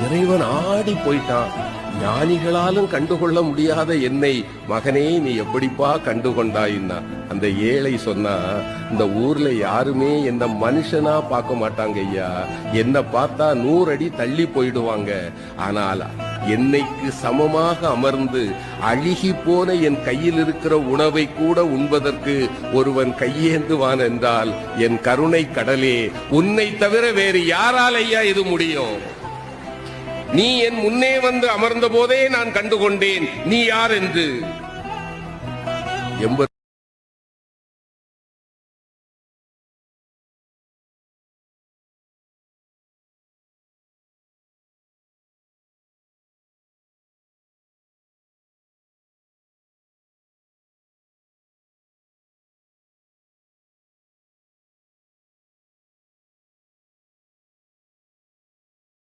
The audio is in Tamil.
இறைவன் ஆடி போயிட்டான். ஞானிகளாலும் கண்டுகொள்ள முடியாத என்னை மகனே நீ எப்படிப்பா கண்டுகொண்டாயின்னா அந்த ஏழை சொன்னா, இந்த ஊர்ல யாருமே என்ன மனுஷனா பார்க்க மாட்டாங்க ஐயா, என்ன பார்த்தா 100 அடி தள்ளி போயிடுவாங்க. ஆனால் என்னைக்கு சமமாக அமர்ந்து அழுகி போன என் கையில் இருக்கிற உணவை கூட உண்பதற்கு ஒருவன் கையேந்துவான் என்றால் என் கருணை கடலே, உன்னை தவிர வேறு யாரால் ஐயா இது முடியும்? நீ என் முன்னே வந்து அமர்ந்த போதே நான் கண்டுகொண்டேன் நீ யார் என்று.